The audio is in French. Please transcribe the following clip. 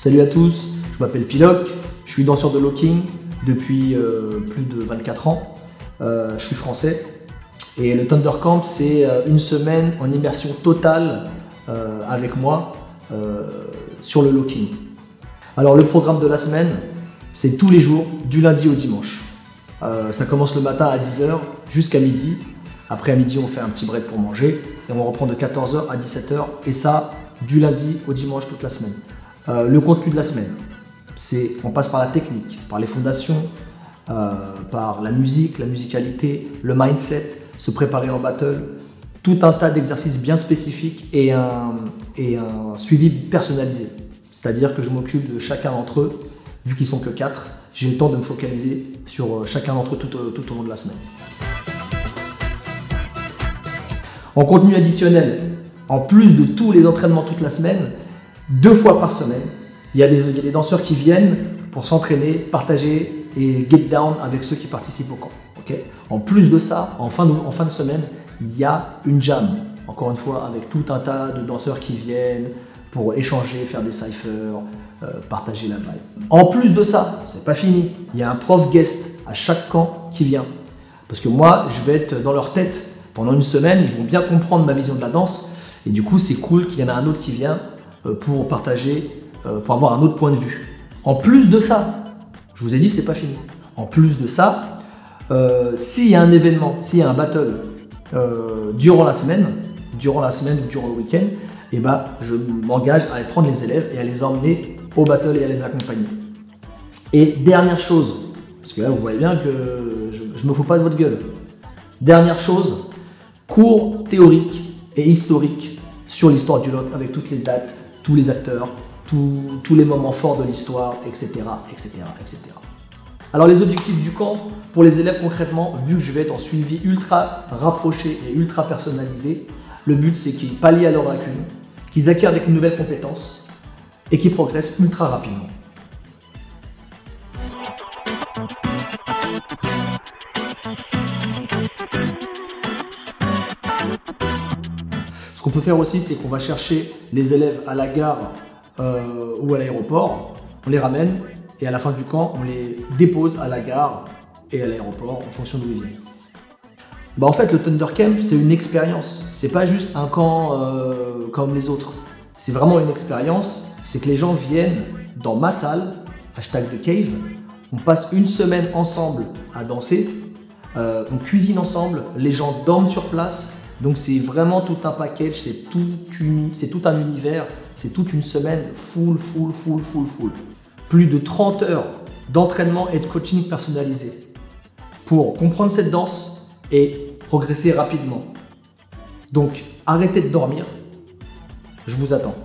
Salut à tous, je m'appelle Piloc, je suis danseur de locking depuis plus de 24 ans. Je suis français et le Thundercamp, c'est une semaine en immersion totale avec moi sur le locking. Alors le programme de la semaine, c'est tous les jours, du lundi au dimanche. Ça commence le matin à 10 h jusqu'à midi. Après à midi, on fait un petit break pour manger et on reprend de 14 h à 17 h et ça du lundi au dimanche toute la semaine. Le contenu de la semaine, on passe par la technique, par les fondations, par la musique, la musicalité, le mindset, se préparer en battle, tout un tas d'exercices bien spécifiques et un suivi personnalisé. C'est-à-dire que je m'occupe de chacun d'entre eux, vu qu'ils sont que 4, j'ai le temps de me focaliser sur chacun d'entre eux tout au long de la semaine. En contenu additionnel, en plus de tous les entraînements toute la semaine, 2 fois par semaine, il y a des danseurs qui viennent pour s'entraîner, partager et get down avec ceux qui participent au camp. Okay. En plus de ça, en fin de semaine, il y a une jam, encore une fois, avec tout un tas de danseurs qui viennent pour échanger, faire des cyphers, partager la vibe. En plus de ça, c'est pas fini, il y a un prof guest à chaque camp qui vient. Parce que moi, je vais être dans leur tête pendant une semaine, ils vont bien comprendre ma vision de la danse. Et du coup, c'est cool qu'il y en a un autre qui vient pour partager, pour avoir un autre point de vue. En plus de ça, je vous ai dit, c'est pas fini. En plus de ça, s'il y a un événement, s'il y a un battle durant la semaine ou durant le week-end, et je m'engage à aller prendre les élèves et à les emmener au battle et à les accompagner. Et dernière chose, parce que là vous voyez bien que je me fous pas de votre gueule. Dernière chose, cours théorique et historique sur l'histoire du lock avec toutes les dates, tous les acteurs, tous les moments forts de l'histoire, etc., etc., etc. Alors les objectifs du camp pour les élèves concrètement, vu que je vais être en suivi ultra rapproché et ultra personnalisé, le but c'est qu'ils pallient à leurs lacunes, qu'ils acquièrent des nouvelles compétences et qu'ils progressent ultra rapidement. Ce qu'on peut faire aussi, c'est qu'on va chercher les élèves à la gare ou à l'aéroport, on les ramène et à la fin du camp, on les dépose à la gare et à l'aéroport en fonction d'où ils viennent. En fait, le Thundercamp, c'est une expérience. C'est pas juste un camp comme les autres. C'est vraiment une expérience. C'est que les gens viennent dans ma salle, #TheCave. On passe une semaine ensemble à danser. On cuisine ensemble. Les gens dorment sur place. Donc c'est vraiment tout un package. C'est tout un univers. C'est toute une semaine full. Plus de 30 heures d'entraînement et de coaching personnalisé pour comprendre cette danse et progresser rapidement. Donc, arrêtez de dormir. Je vous attends.